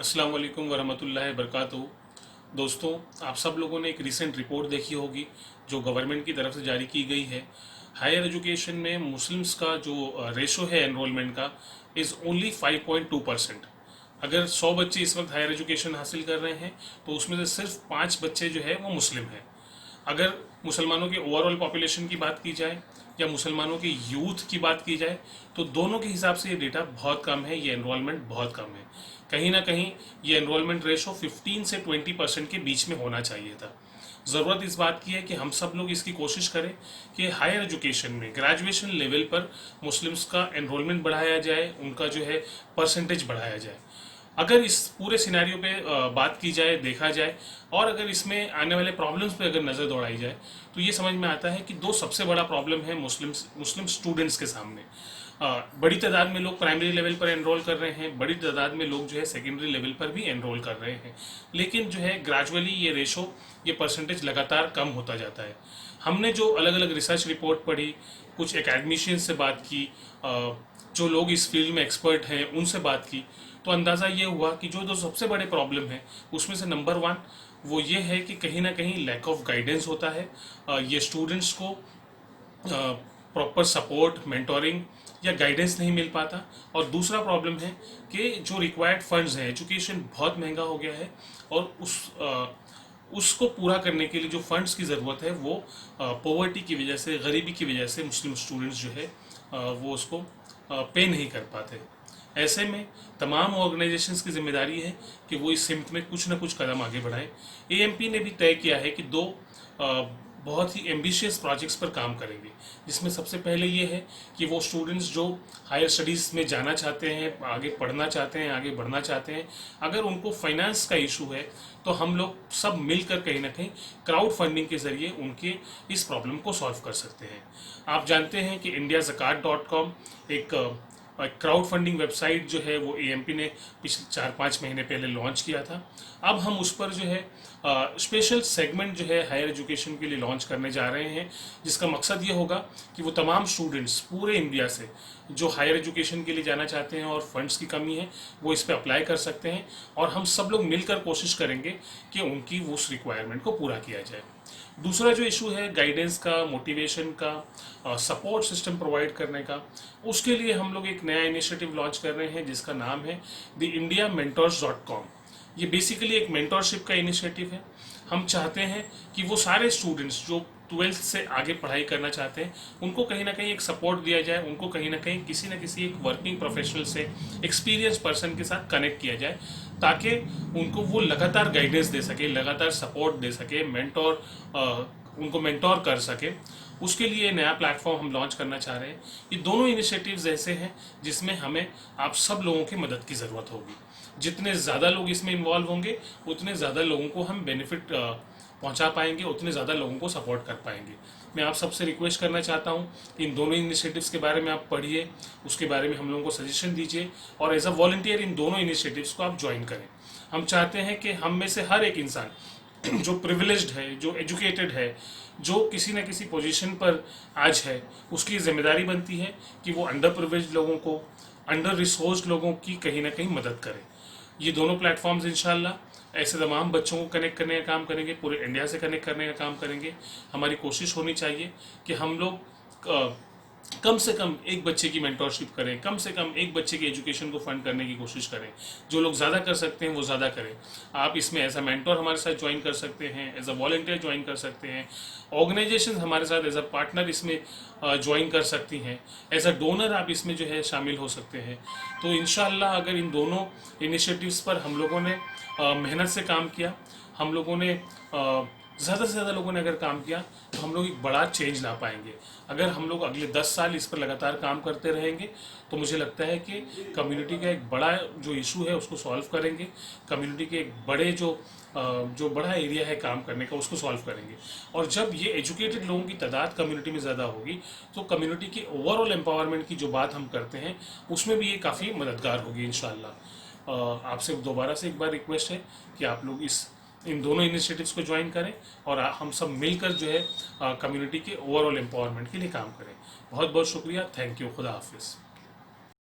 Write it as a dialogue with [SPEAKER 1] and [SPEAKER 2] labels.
[SPEAKER 1] अस्सलाम वालेकुम वरहमतुल्लाहि वबरकातुहू। दोस्तों, आप सब लोगों ने एक रीसेंट रिपोर्ट देखी होगी जो गवर्नमेंट की तरफ से जारी की गई है। हायर एजुकेशन में मुस्लिम्स का जो रेशो है एनरोलमेंट का इज़ ओनली 5.2%। अगर 100 बच्चे इस वक्त हायर एजुकेशन हासिल कर रहे हैं तो उसमें से सिर्फ 5 बच्चे जो है वो मुस्लिम हैं। अगर मुसलमानों के ओवरऑल पॉपुलेशन की बात की जाए या मुसलमानों के यूथ की बात की जाए तो दोनों के हिसाब से ये डेटा बहुत कम है, ये एनरोलमेंट बहुत कम है। कहीं ना कहीं ये एनरोलमेंट रेशो 15 से 20% के बीच में होना चाहिए था। ज़रूरत इस बात की है कि हम सब लोग इसकी कोशिश करें कि हायर एजुकेशन में ग्रेजुएशन लेवल पर मुस्लिम्स का एनरोलमेंट बढ़ाया जाए, उनका जो है परसेंटेज बढ़ाया जाए। अगर इस पूरे सिनेरियो पे बात की जाए, देखा जाए और अगर इसमें आने वाले प्रॉब्लम्स पे अगर नज़र दौड़ाई जाए तो ये समझ में आता है कि दो सबसे बड़ा प्रॉब्लम है मुस्लिम स्टूडेंट्स के सामने। बड़ी तादाद में लोग प्राइमरी लेवल पर एनरोल कर रहे हैं, बड़ी तादाद में लोग जो है सेकेंडरी लेवल पर भी एनरोल कर रहे हैं, लेकिन जो है ग्रेजुअली ये रेशो, ये परसेंटेज लगातार कम होता जाता है। हमने जो अलग अलग रिसर्च रिपोर्ट पढ़ी, कुछ एकेडमिशियंस से बात की, जो लोग इस फील्ड में एक्सपर्ट हैं उनसे बात की, तो अंदाज़ा ये हुआ कि जो दो सबसे बड़े प्रॉब्लम है उसमें से नंबर वन वो ये है कि कहीं ना कहीं लैक ऑफ गाइडेंस होता है। ये स्टूडेंट्स को प्रॉपर सपोर्ट, मेंटोरिंग या गाइडेंस नहीं मिल पाता। और दूसरा प्रॉब्लम है कि जो रिक्वायर्ड फंड्स हैं, एजुकेशन बहुत महंगा हो गया है और उसको पूरा करने के लिए जो फंड्स की ज़रूरत है वो पॉवर्टी की वजह से, गरीबी की वजह से मुस्लिम स्टूडेंट्स जो है वो उसको पे नहीं कर पाते। ऐसे में तमाम ऑर्गेनाइजेशंस की जिम्मेदारी है कि वो इस सिमत में कुछ ना कुछ कदम आगे बढ़ाएं। एएमपी ने भी तय किया है कि दो बहुत ही एम्बिशियस प्रोजेक्ट्स पर काम करेंगे, जिसमें सबसे पहले ये है कि वो स्टूडेंट्स जो हायर स्टडीज़ में जाना चाहते हैं, आगे पढ़ना चाहते हैं, आगे बढ़ना चाहते हैं, अगर उनको फाइनेंस का इशू है तो हम लोग सब मिलकर कहीं ना कहीं क्राउड फंडिंग के ज़रिए उनके इस प्रॉब्लम को सॉल्व कर सकते हैं। आप जानते हैं कि indiazakat.com एक क्राउड फंडिंग वेबसाइट जो है वो एएमपी ने पिछले 4-5 महीने पहले लॉन्च किया था। अब हम उस पर जो है स्पेशल सेगमेंट जो है हायर एजुकेशन के लिए लॉन्च करने जा रहे हैं, जिसका मकसद ये होगा कि वो तमाम स्टूडेंट्स पूरे इंडिया से जो हायर एजुकेशन के लिए जाना चाहते हैं और फंड्स की कमी है वो इस पर अप्लाई कर सकते हैं और हम सब लोग मिलकर कोशिश करेंगे कि उनकी उस रिक्वायरमेंट को पूरा किया जाए। दूसरा जो इशू है गाइडेंस का, मोटिवेशन का, सपोर्ट सिस्टम प्रोवाइड करने का, उसके लिए हम लोग एक नया इनिशिएटिव लॉन्च कर रहे हैं जिसका नाम है द इंडिया मेंटर्स.com। ये बेसिकली एक मेंटोरशिप का इनिशिएटिव है। हम चाहते हैं कि वो सारे स्टूडेंट्स जो 12th से आगे पढ़ाई करना चाहते हैं उनको कहीं ना कहीं एक सपोर्ट दिया जाए, उनको कहीं ना कहीं किसी न किसी एक वर्किंग प्रोफेशनल से, एक्सपीरियंस पर्सन के साथ कनेक्ट किया जाए, ताकि उनको वो लगातार गाइडेंस दे सके, लगातार सपोर्ट दे सके, उनको मेंटोर कर सके। उसके लिए नया प्लेटफॉर्म हम लॉन्च करना चाह रहे हैं। ये दोनों इनिशिएटिव्स ऐसे हैं जिसमें हमें आप सब लोगों की मदद की ज़रूरत होगी। जितने ज़्यादा लोग इसमें इन्वॉल्व होंगे उतने ज़्यादा लोगों को हम बेनिफिट पहुंचा पाएंगे, उतने ज़्यादा लोगों को सपोर्ट कर पाएंगे। मैं आप सबसे रिक्वेस्ट करना चाहता हूं कि इन दोनों इनिशिएटिव्स के बारे में आप पढ़िए, उसके बारे में हम लोगों को सजेशन दीजिए और एज अ वॉलंटियर इन दोनों इनिशिएटिव्स को आप ज्वाइन करें। हम चाहते हैं कि हम में से हर एक इंसान जो प्रिविलेज्ड है, जो एजुकेटेड है, जो किसी न किसी पोजीशन पर आज है, उसकी जिम्मेदारी बनती है कि वो अंडर प्रिविलेज्ड लोगों को, अंडर रिसोर्स्ड लोगों की कहीं ना कहीं मदद करे। ये दोनों प्लेटफॉर्म्स इंशाल्लाह ऐसे तमाम बच्चों को कनेक्ट करने का काम करेंगे, पूरे इंडिया से कनेक्ट करने का काम करेंगे। हमारी कोशिश होनी चाहिए कि हम लोग कम से कम एक बच्चे की मेंटोरशिप करें, कम से कम एक बच्चे की एजुकेशन को फंड करने की कोशिश करें। जो लोग ज़्यादा कर सकते हैं वो ज़्यादा करें। आप इसमें एज अ मेंटोर हमारे साथ ज्वाइन कर सकते हैं, एज अ वॉलंटियर ज्वाइन कर सकते हैं, ऑर्गेनाइजेशन हमारे साथ एज अ पार्टनर इसमें ज्वाइन कर सकती हैं, एज अ डोनर आप इसमें जो है शामिल हो सकते हैं। तो इंशाल्लाह अगर इन दोनों इनिशिएटिव्स पर हम लोगों ने मेहनत से काम किया, हम लोगों ने ज़्यादा से ज़्यादा लोगों ने अगर काम किया तो हम लोग एक बड़ा चेंज ला पाएंगे। अगर हम लोग अगले 10 साल इस पर लगातार काम करते रहेंगे तो मुझे लगता है कि कम्युनिटी का एक बड़ा जो इशू है उसको सॉल्व करेंगे, कम्युनिटी के एक बड़े जो बड़ा एरिया है काम करने का उसको सॉल्व करेंगे। और जब ये एजुकेटेड लोगों की तादाद कम्युनिटी में ज़्यादा होगी तो कम्युनिटी के ओवरऑल एम्पावरमेंट की जो बात हम करते हैं उसमें भी ये काफ़ी मददगार होगी इंशाल्लाह। आपसे दोबारा से एक बार रिक्वेस्ट है कि आप लोग इन दोनों इनिशिएटिव्स को ज्वाइन करें और हम सब मिलकर जो है कम्युनिटी के ओवरऑल एम्पावरमेंट के लिए काम करें। बहुत बहुत शुक्रिया, थैंक यू, खुदा हाफिज़।